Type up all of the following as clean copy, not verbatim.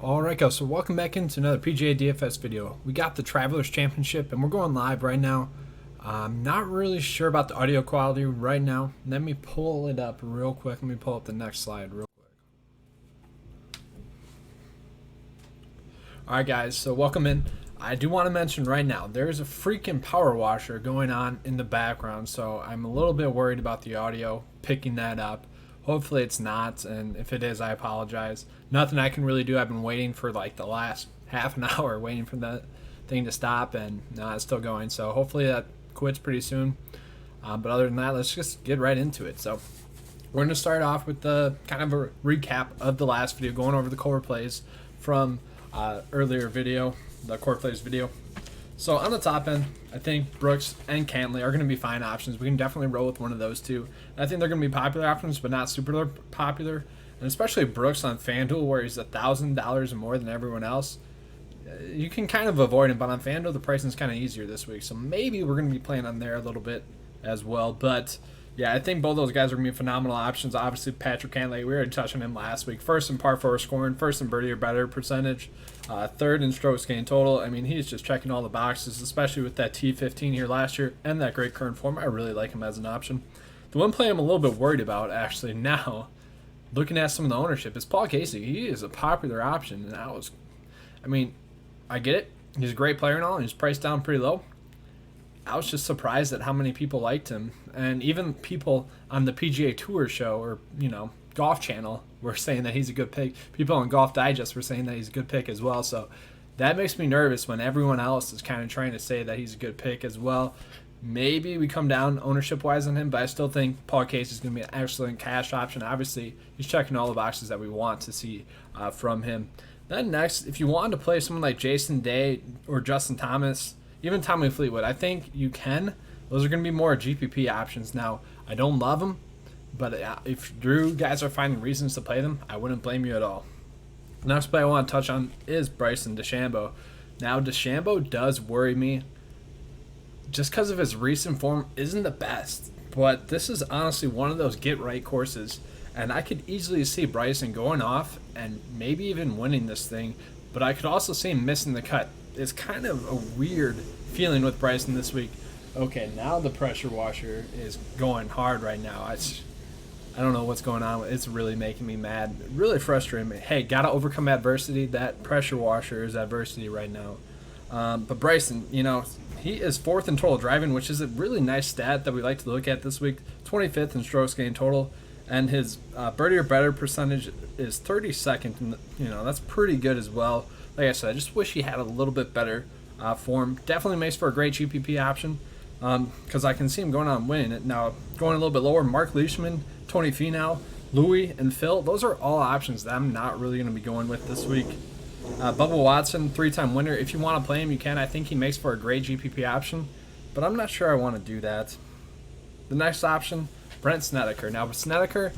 Alright guys, so welcome back into another PGA DFS video. We got the Travelers Championship and we're going live right now. I'm not really sure about the audio quality right now. Let me pull it up real quick. Let me pull up the next slide real quick. Alright guys, so welcome in. I do want to mention right now, there's a freaking power washer going on in the background, so I'm a little bit worried about the audio picking that up. Hopefully it's not, and if it is, I apologize. Nothing I can really do. I've been waiting for like the last half an hour waiting for that thing to stop, and no, it's still going. So hopefully that quits pretty soon. But other than that, let's just get right into it. So we're going to start off with the kind of a recap of the last video, going over the core plays from earlier video, the core plays video. So on the top end, I think Brooks and Cantlay are going to be fine options. We can definitely roll with one of those two. I think they're going to be popular options, but not super popular. And especially Brooks on FanDuel, where he's $1,000 more than everyone else. You can kind of avoid him, but on FanDuel, the pricing is kind of easier this week. So maybe we're going to be playing on there a little bit as well. But yeah, I think both those guys are going to be phenomenal options. Obviously, Patrick Cantlay, we already touched on him last week. First in par 4 scoring, first in birdie or better percentage, third in strokes gained total. I mean, he's just checking all the boxes, especially with that T15 here last year and that great current form. I really like him as an option. The one play I'm a little bit worried about actually now, looking at some of the ownership, is Paul Casey. He is a popular option, and I mean, I get it. He's a great player and all, and he's priced down pretty low. I was just surprised at how many people liked him, and even people on the PGA Tour show or Golf Channel were saying that he's a good pick. People on Golf Digest were saying that he's a good pick as well. So that makes me nervous when everyone else is kind of trying to say that he's a good pick as well. Maybe we come down ownership-wise on him, but I still think Paul Casey is going to be an excellent cash option. Obviously, he's checking all the boxes that we want to see from him. Then next, if you wanted to play someone like Jason Day or Justin Thomas, even Tommy Fleetwood, I think you can. Those are going to be more GPP options. Now, I don't love them, but if Drew guys are finding reasons to play them, I wouldn't blame you at all. The next play I want to touch on is Bryson DeChambeau. Now, DeChambeau does worry me just because of his recent form isn't the best, but this is honestly one of those get-right courses, and I could easily see Bryson going off and maybe even winning this thing, but I could also see him missing the cut. It's kind of a weird feeling with Bryson this week. Okay, now the pressure washer is going hard right now. I don't know what's going on. It's really making me mad. Really frustrating me. Hey, got to overcome adversity. That pressure washer is adversity right now. But Bryson, he is 4th in total driving, which is a really nice stat that we like to look at this week. 25th in strokes gained total. And his birdie or better percentage is 32nd. And, that's pretty good as well. Like I said, I just wish he had a little bit better form. Definitely makes for a great GPP option because I can see him going on and winning it. Now, going a little bit lower, Mark Leishman, Tony Finau, Louis, and Phil, those are all options that I'm not really going to be going with this week. Bubba Watson, 3-time winner. If you want to play him, you can. I think he makes for a great GPP option, but I'm not sure I want to do that. The next option, Brent Snedeker. Now, with Snedeker,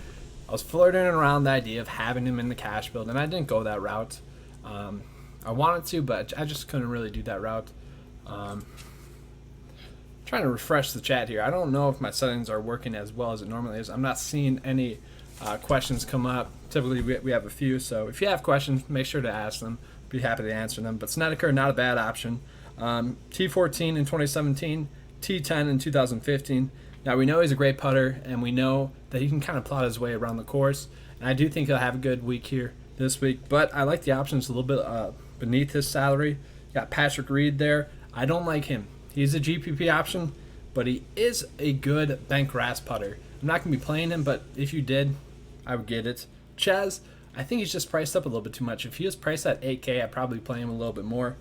I was flirting around the idea of having him in the cash build, and I didn't go that route. I wanted to, but I just couldn't really do that route. Trying to refresh the chat here. I don't know if my settings are working as well as it normally is. I'm not seeing any questions come up. Typically, we have a few, so if you have questions, make sure to ask them. Be happy to answer them. But Snedeker, not a bad option. T14 in 2017, T10 in 2015. Now, we know he's a great putter, and we know that he can kind of plot his way around the course. And I do think he'll have a good week here this week. But I like the options a little bit beneath his salary. You got Patrick Reed there. I don't like him. He's a GPP option, but he is a good bank grass putter. I'm not going to be playing him, but if you did, I would get it. Chez, I think he's just priced up a little bit too much. If he was priced at $8K, I'd probably play him a little bit more.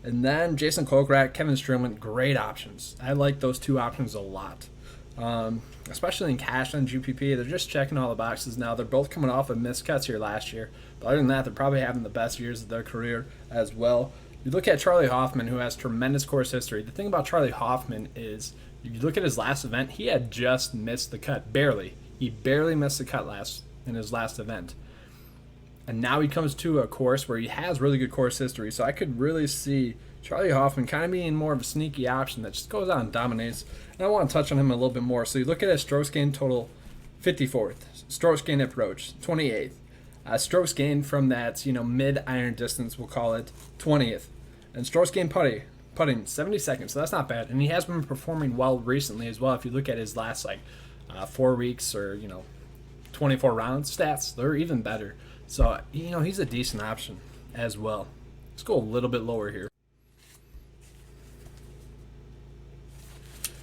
And then Jason Kokrak, Kevin Streelman, great options. I like those two options a lot, especially in cash and GPP. They're just checking all the boxes now. They're both coming off of missed cuts here last year. But other than that, they're probably having the best years of their career as well. You look at Charlie Hoffman, who has tremendous course history. The thing about Charlie Hoffman is, if you look at his last event, he had just missed the cut, barely. He barely missed the cut in his last event. And now he comes to a course where he has really good course history. So I could really see Charlie Hoffman kind of being more of a sneaky option that just goes out and dominates. And I want to touch on him a little bit more. So you look at his strokes gained total, 54th. Strokes gained approach, 28th. Strokes gained from that, mid iron distance, we'll call it 20th. And strokes gained putting 72nd, so that's not bad. And he has been performing well recently as well. If you look at his last 4 weeks or 24 round stats, they're even better. So he's a decent option as well. Let's go a little bit lower here.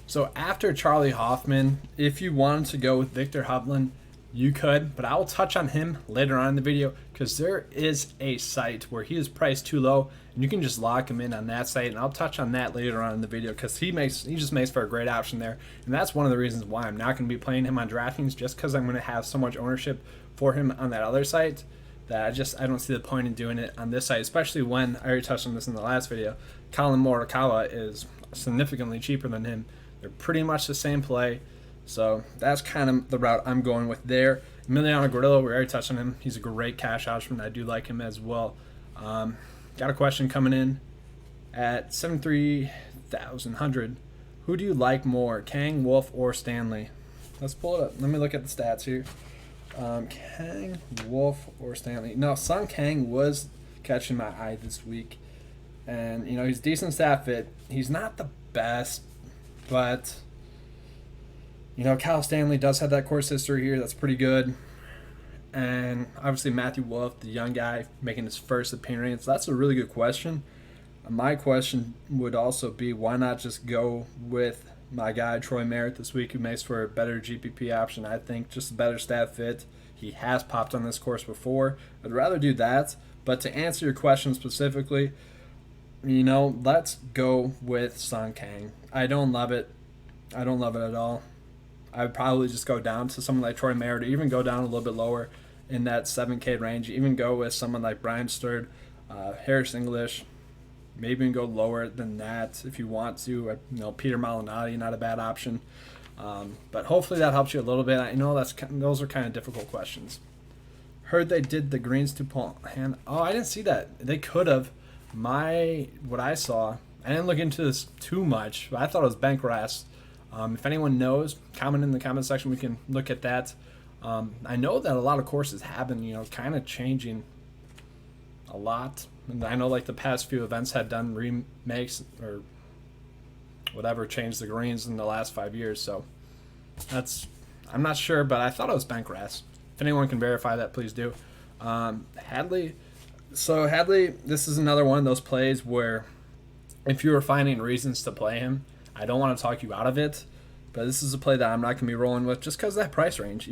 So after Charlie Hoffman, if you wanted to go with Victor Hovland, you could, but I will touch on him later on in the video because there is a site where he is priced too low and you can just lock him in on that site, and I'll touch on that later on in the video because he just makes for a great option there, and that's one of the reasons why I'm not going to be playing him on DraftKings, just because I'm going to have so much ownership for him on that other site that I don't see the point in doing it on this site, especially when I already touched on this in the last video. Colin Morikawa is significantly cheaper than him. They're pretty much the same play. So that's kind of the route I'm going with there. Emiliano Grillo, we already touched on him. He's a great cash option. I do like him as well. Got a question coming in at 73,100. Who do you like more, Kang, Wolf, or Stanley? Let's pull it up. Let me look at the stats here. Kang, Wolf, or Stanley? No, Sung Kang was catching my eye this week. And, he's decent stat fit. He's not the best, but Kyle Stanley does have that course history here. That's pretty good. And obviously Matthew Wolff, the young guy making his first appearance. That's a really good question. My question would also be, why not just go with my guy Troy Merritt this week, who makes for a better GPP option? I think just a better stat fit. He has popped on this course before. I'd rather do that. But to answer your question specifically, let's go with Sung Kang. I don't love it. I don't love it at all. I would probably just go down to someone like Troy Merritt, or even go down a little bit lower in that 7K range. Even go with someone like Brian Sturd, Harris English, maybe even go lower than that if you want to. Peter Malnati, not a bad option. But hopefully that helps you a little bit. I know those are kind of difficult questions. Heard they did the greens to Paul hand. Oh, I didn't see that. They could have. What I saw, I didn't look into this too much, but I thought it was bent grass. If anyone knows, comment in the comment section. We can look at that. I know that a lot of courses have been, kind of changing a lot. And I know the past few events had done remakes or whatever, changed the greens in the last 5 years. So I'm not sure, but I thought it was bent grass. If anyone can verify that, please do. Hadley. So Hadley, this is another one of those plays where if you were finding reasons to play him, I don't want to talk you out of it, but this is a play that I'm not going to be rolling with just because of that price range.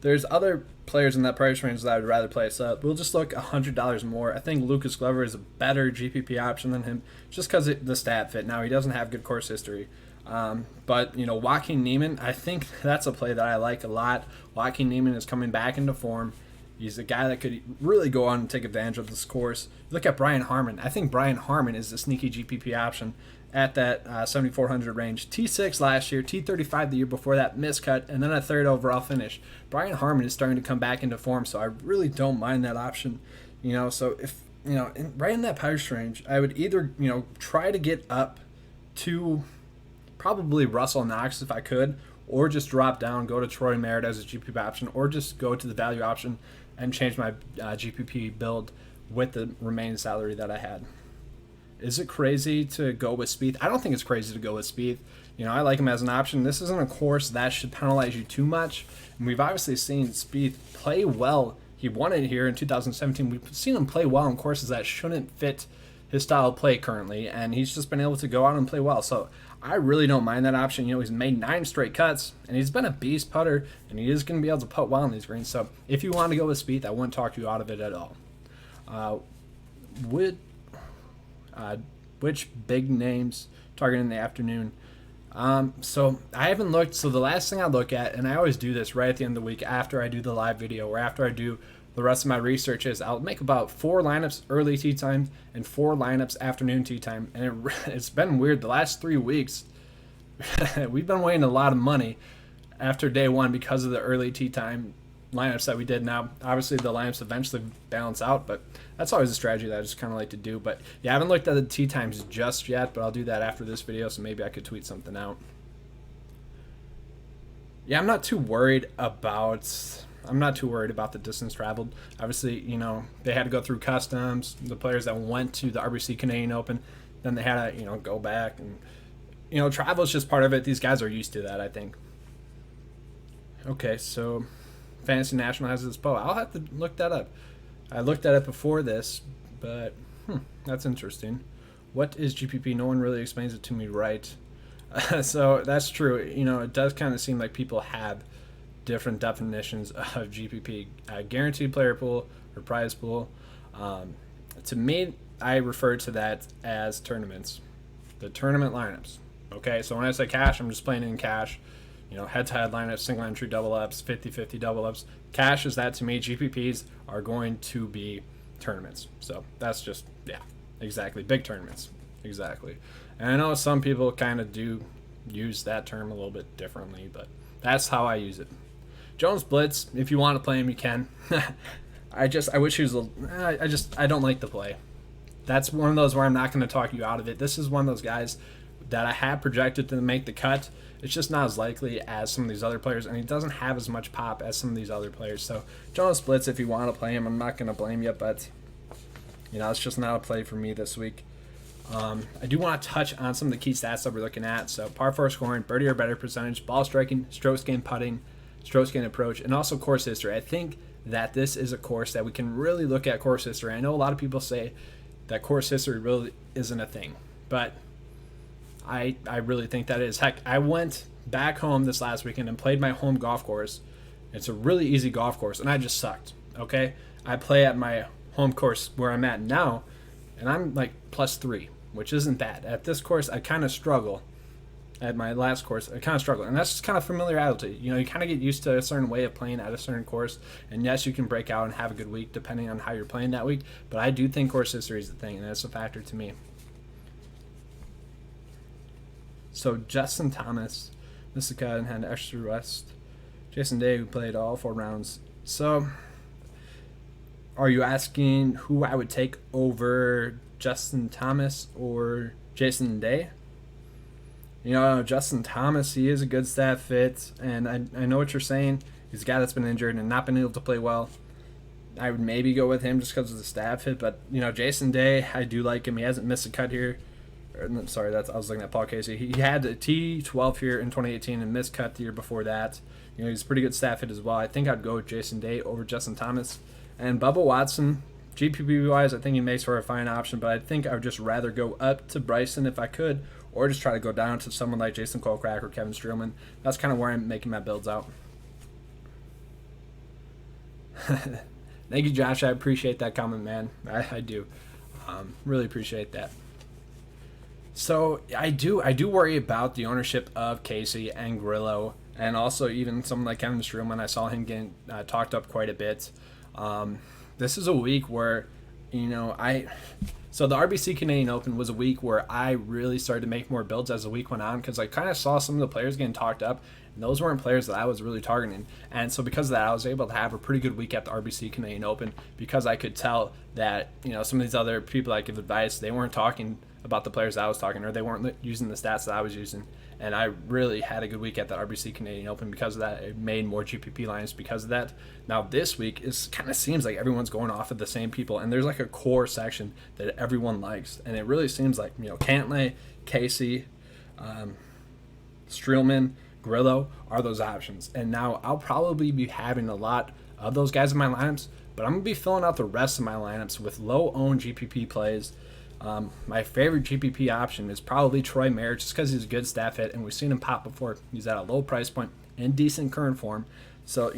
There's other players in that price range that I would rather play. So we'll just look $100 more. I think Lucas Glover is a better GPP option than him just because of the stat fit. Now, he doesn't have good course history. But Joaquin Niemann, I think that's a play that I like a lot. Joaquin Niemann is coming back into form. He's a guy that could really go on and take advantage of this course. Look at Brian Harman. I think Brian Harman is a sneaky GPP option at that 7,400 range. T6 last year, T35 the year before that, miscut, and then a third overall finish. Brian Harman is starting to come back into form, so I really don't mind that option. So if, right in that price range, I would either, try to get up to probably Russell Knox if I could, or just drop down, go to Troy Merritt as a GPP option, or just go to the value option and change my GPP build with the remaining salary that I had. Is it crazy to go with Spieth? I don't think it's crazy to go with Spieth. I like him as an option. This isn't a course that should penalize you too much. And we've obviously seen Spieth play well. He won it here in 2017. We've seen him play well in courses that shouldn't fit his style of play currently, and he's just been able to go out and play well. So I really don't mind that option. He's made 9 straight cuts, and he's been a beast putter, and he is going to be able to putt well on these greens. So if you want to go with Spieth, I wouldn't talk you out of it at all. Which big names targeting in the afternoon? So I haven't looked. So the last thing I look at, and I always do this right at the end of the week after I do the live video or after I do the rest of my research, is I'll make about 4 lineups early tee time and 4 lineups afternoon tee time. And it's been weird. The last 3 weeks, we've been weighing a lot of money after day one because of the early tee time lineups that we did. Now, obviously, the lineups eventually balance out, but that's always a strategy that I just kind of like to do. But yeah, I haven't looked at the tee times just yet, but I'll do that after this video, so maybe I could tweet something out. Yeah, I'm not too worried about I'm not too worried about the distance traveled. Obviously, they had to go through customs. The players that went to the RBC Canadian Open, then they had to, go back. And, travel is just part of it. These guys are used to that, I think. Okay, so Fantasy National has this poll. I'll have to look that up. I looked at it before this, but that's interesting. What is GPP? No one really explains it to me right. So that's true. It does kind of seem like people have different definitions of GPP. Guaranteed player pool or prize pool. To me, I refer to that as tournaments. The tournament lineups. Okay, so when I say cash, I'm just playing in cash. Head-to-head lineups, single entry double ups, 50-50 double ups. Cash is that to me. GPPs are going to be tournaments. So that's just, exactly. Big tournaments. Exactly. And I know some people kind of do use that term a little bit differently, but that's how I use it. Jones Blitz, if you want to play him, you can. I wish he was I don't like the play. That's one of those where I'm not going to talk you out of it. This is one of those guys that I had projected to make the cut. It's just not as likely as some of these other players, and he doesn't have as much pop as some of these other players. So Jonas Blitz, if you want to play him, I'm not going to blame you, but it's just not a play for me this week. I do want to touch on some of the key stats that we're looking at. So par 4 scoring, birdie or better percentage, ball striking, strokes gained putting, strokes gained approach, and also course history. I think that this is a course that we can really look at course history. I know a lot of people say that course history really isn't a thing, but I really think that is. Heck, I went back home this last weekend and played my home golf course. It's a really easy golf course, and I just sucked, okay? I play at my home course where I'm at now, and I'm like +3, which isn't bad. At this course, I kind of struggle. At my last course, I kind of struggle, and that's just kind of familiarity. You kind of get used to a certain way of playing at a certain course, and yes, you can break out and have a good week depending on how you're playing that week, but I do think course history is the thing, and that's a factor to me. So Justin Thomas, Mystica, and had extra rest. Jason Day, who played all 4 rounds. So, are you asking who I would take over Justin Thomas or Jason Day? Justin Thomas, he is a good stat fit, and I know what you're saying. He's a guy that's been injured and not been able to play well. I would maybe go with him just because of the stat fit, but, Jason Day, I do like him. He hasn't missed a cut here. Sorry, I was looking at Paul Casey. He had a T12 here in 2018 and missed cut the year before that. He's a pretty good stat fit as well. I think I'd go with Jason Day over Justin Thomas. And Bubba Watson, GPP-wise, I think he makes for a fine option, but I think I would just rather go up to Bryson if I could, or just try to go down to someone like Jason Kokrak or Kevin Streelman. That's kind of where I'm making my builds out. Thank you, Josh. I appreciate that comment, man. I do. Really appreciate that. So I do worry about the ownership of Casey and Grillo, and also even someone like Kevin Streelman. I saw him getting talked up quite a bit. This is a week where, so the RBC Canadian Open was a week where I really started to make more builds as the week went on, because I kind of saw some of the players getting talked up, and those weren't players that I was really targeting. And so because of that, I was able to have a pretty good week at the RBC Canadian Open, because I could tell that, some of these other people I give advice, they weren't talking about the players I was talking, or they weren't using the stats that I was using. And I really had a good week at the RBC Canadian Open because of that. It made more GPP lines because of that. Now this week is kind of seems like everyone's going off of the same people, and there's like a core section that everyone likes, and it really seems like Cantlay, Casey, Streelman, Grillo are those options. And now I'll probably be having a lot of those guys in my lineups, but I'm gonna be filling out the rest of my lineups with low-owned GPP plays. My favorite GPP option is probably Troy Merritt, just because he's a good stat fit, and we've seen him pop before. He's at a low price point and decent current form. So,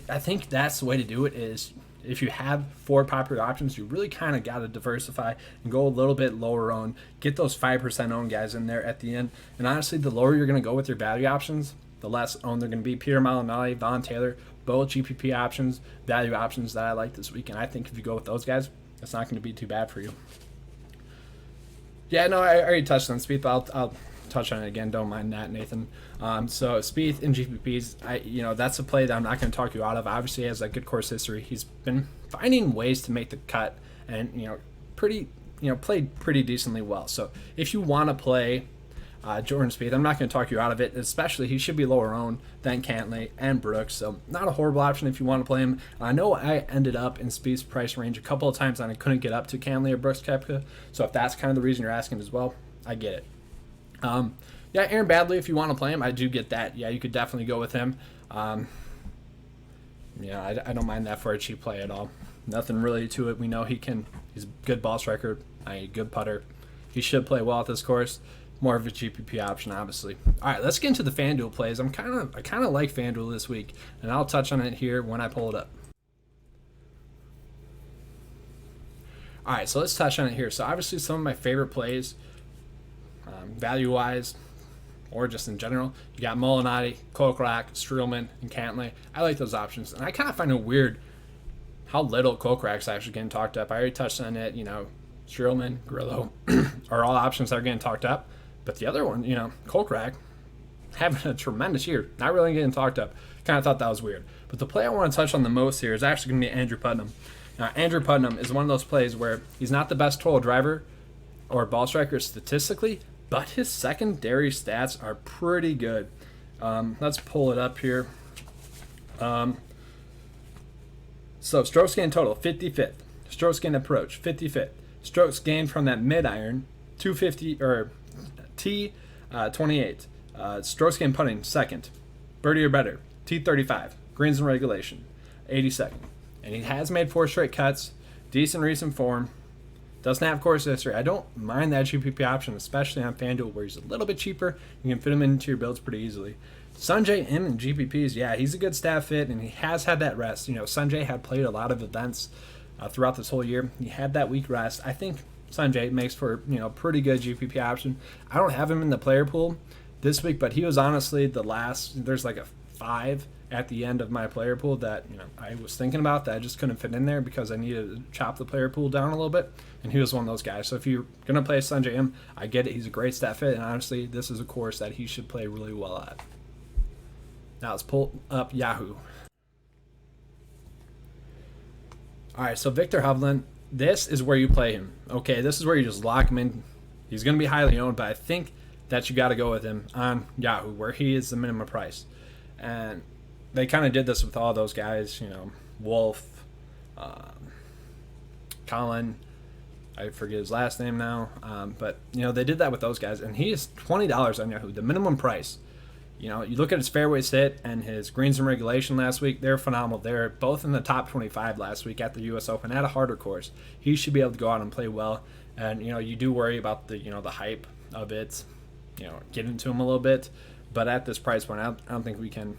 I think that's the way to do it is if you have 4 popular options, you really kind of got to diversify and go a little bit lower owned. Get those 5% owned guys in there at the end. And honestly, the lower you're going to go with your value options, the less owned they're going to be. Peter Malinelli, Vaughn Taylor, both GPP options, value options that I like this week. And I think if you go with those guys, it's not going to be too bad for you. Yeah, no, I already touched on Spieth, but I'll touch on it again. Don't mind that, Nathan. So Spieth in GPPs, that's a play that I'm not going to talk you out of. Obviously, he has a good course history. He's been finding ways to make the cut, and played pretty decently well. So if you want to play Jordan Spieth. I'm not going to talk you out of it, especially he should be lower owned than Cantlay and Brooks, so not a horrible option if you want to play him. I know I ended up in Spieth's price range a couple of times and I couldn't get up to Cantlay or Brooks Koepka, so if that's kind of the reason you're asking as well, I get it. Yeah, Aaron Baddeley, if you want to play him, I do get that. Yeah, you could definitely go with him. Yeah, I don't mind that for a cheap play at all. Nothing really to it. We know he's a good ball striker, a good putter. He should play well at this course. More of a GPP option, obviously. All right, let's get into the FanDuel plays. I kind of like FanDuel this week, and I'll touch on it here when I pull it up. All right, so let's touch on it here. So obviously some of my favorite plays, value-wise, or just in general, you got Molinari, Kokrak, Streelman, and Cantlay. I like those options, and I kind of find it weird how little Kokrak's actually getting talked up. I already touched on it. Streelman, Grillo are all options that are getting talked up, but the other one, Kokrak, having a tremendous year, not really getting talked up. Kind of thought that was weird. But the play I want to touch on the most here is actually going to be Andrew Putnam. Now, Andrew Putnam is one of those plays where he's not the best total driver or ball striker statistically, but his secondary stats are pretty good. Let's pull it up here. So strokes gained total, 55th. Strokes gained approach, 55th. Strokes gained from that mid iron, 250 or T 28. Strokes gained putting, second. Birdie or better, T 35. Greens in regulation, 82nd. And he has made 4 straight cuts, decent recent form. Doesn't have course history. I don't mind that GPP option, especially on FanDuel where he's a little bit cheaper. You can fit him into your builds pretty easily. Sanjay M in GPPs, yeah, he's a good stat fit, and he has had that rest. Sanjay had played a lot of events throughout this whole year. He had that week rest. I think Sanjay makes for pretty good GPP option. I don't have him in the player pool this week, but he was honestly the last. There's like a 5 at the end of my player pool that I was thinking about that I just couldn't fit in there because I needed to chop the player pool down a little bit, and he was one of those guys. So if you're gonna play Sanjay M, I get it. He's a great stat fit, and honestly, this is a course that he should play really well at. Now let's pull up Yahoo. All right, so Victor Hovland, this is where you play him. Okay, this is where you just lock him in. He's going to be highly owned, but I think that you got to go with him on Yahoo, where he is the minimum price. And they kind of did this with all those guys, Wolf, Colin, I forget his last name now, but they did that with those guys, and he is $20 on Yahoo, the minimum price. You look at his fairways hit and his greens in regulation last week, they're phenomenal. They're both in the top 25 last week at the U.S. Open at a harder course. He should be able to go out and play well. And, you do worry about the hype of it, get into him a little bit. But at this price point, I don't think we can,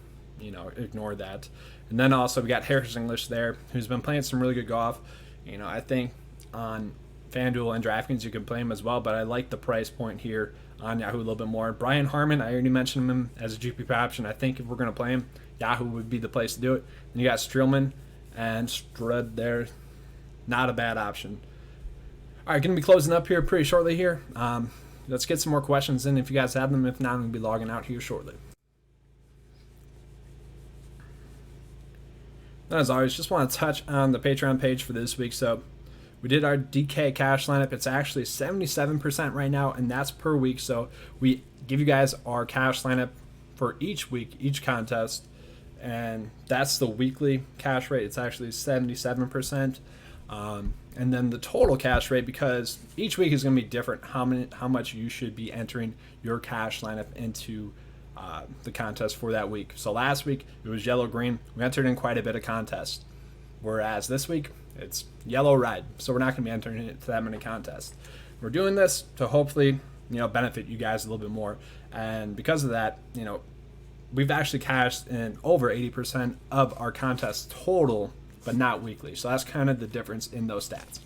ignore that. And then also we got Harris English there, who's been playing some really good golf. I think on FanDuel and DraftKings you can play him as well, but I like the price point here on Yahoo a little bit more. Brian Harmon, I already mentioned him as a GPP option. I think if we're going to play him, Yahoo would be the place to do it. And you got Streelman and Strud there. Not a bad option. All right, going to be closing up here pretty shortly here. Let's get some more questions in if you guys have them. If not, I'm going to be logging out here shortly. As always, just want to touch on the Patreon page for this week. So we did our DK cash lineup. It's actually 77% right now, and that's per week. So we give you guys our cash lineup for each week, each contest, and that's the weekly cash rate. It's actually 77%. And then the total cash rate, because each week is going to be different, how much you should be entering your cash lineup into the contest for that week. So last week it was yellow green. We entered in quite a bit of contests, whereas this week it's yellow red. So we're not going to be entering into that many contests. We're doing this to hopefully benefit you guys a little bit more, and because of that, we've actually cashed in over 80% of our contest total, but not weekly. So that's kind of the difference in those stats.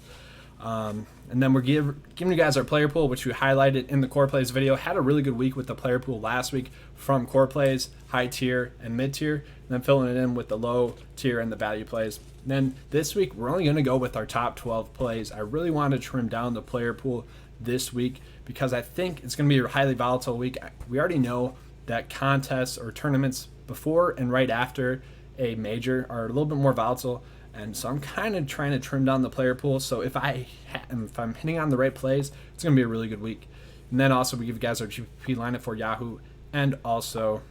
And then we're giving you guys our player pool, which we highlighted in the core plays video. Had a really good week with the player pool last week from core plays, high tier, and mid tier, and then filling it in with the low tier and the value plays. And then this week, we're only going to go with our top 12 plays. I really want to trim down the player pool this week because I think it's going to be a highly volatile week. We already know that contests or tournaments before and right after a major are a little bit more volatile. And so I'm kind of trying to trim down the player pool. So if I'm hitting on the right plays, it's going to be a really good week. And then also we give you guys our GPP lineup for Yahoo and also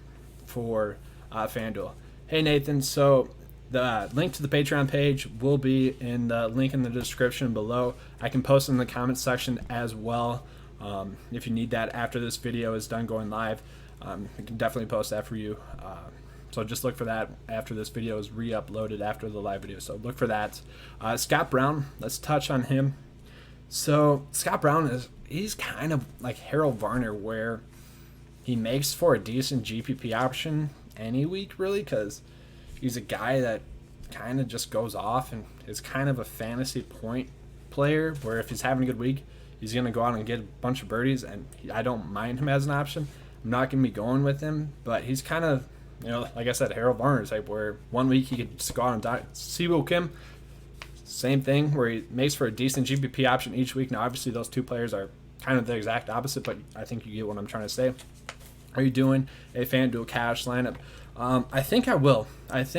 for FanDuel. Hey Nathan, so the link to the Patreon page will be in the link in the description below. I can post in the comments section as well. If you need that after this video is done going live, I can definitely post that for you. So just look for that after this video is re-uploaded after the live video. So look for that. Scott Brown, let's touch on him. So Scott Brown he's kind of like Harold Varner, where he makes for a decent GPP option any week, really, because he's a guy that kind of just goes off and is kind of a fantasy point player, where if he's having a good week, he's going to go out and get a bunch of birdies, and I don't mind him as an option. I'm not going to be going with him, but he's kind of, like I said, Harold Varner type, where one week he could just go out and die. Siwoo Kim, same thing, where he makes for a decent GPP option each week. Now, obviously, those two players are kind of the exact opposite, but I think you get what I'm trying to say. Are you doing a FanDuel cash lineup? I think I will. I've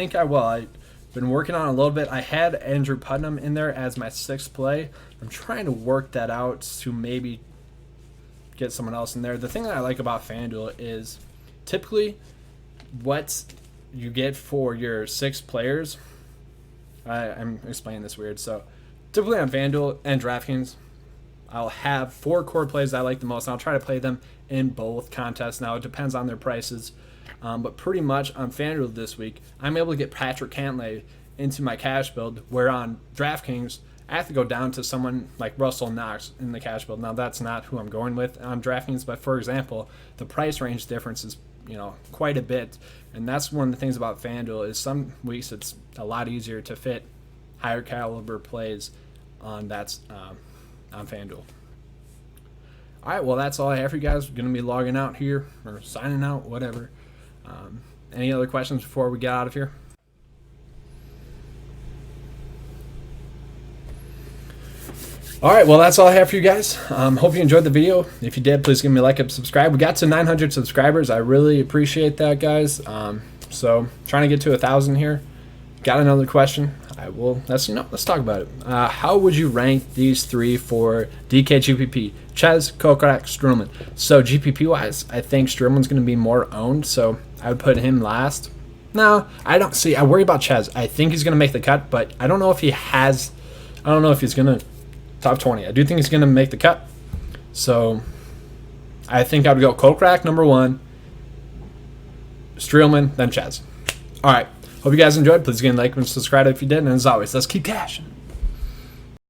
been working on it a little bit. I had Andrew Putnam in there as my 6th play. I'm trying to work that out to maybe get someone else in there. The thing that I like about FanDuel is typically what you get for your 6 players. I'm explaining this weird. So typically on FanDuel and DraftKings, I'll have 4 core plays that I like the most, and I'll try to play them in both contests. Now, it depends on their prices, but pretty much on FanDuel this week, I'm able to get Patrick Cantlay into my cash build, where on DraftKings, I have to go down to someone like Russell Knox in the cash build. Now, that's not who I'm going with on DraftKings, but for example, the price range difference is quite a bit, and that's one of the things about FanDuel is some weeks it's a lot easier to fit higher caliber plays on on FanDuel. All right, well, that's all I have for you guys. We're going to be logging out here or signing out, whatever. Any other questions before we get out of here? All right, well, that's all I have for you guys. Hope you enjoyed the video. If you did, please give me a like and subscribe. We got to 900 subscribers. I really appreciate that, guys. So trying to get to 1,000 here. Got another question. Let's talk about it. How would you rank these 3 for DK GPP? Chez, Kokrak, Strowman. So GPP wise, I think Strowman's going to be more owned, so I would put him last. No, I don't see. I worry about Chez. I think he's going to make the cut, but I don't know if he's going to top 20. I do think he's going to make the cut. So I think I would go Kokrak number 1, Strowman, then Chez. All right. Hope you guys enjoyed. Please again like and subscribe if you did. And as always, let's keep cashing.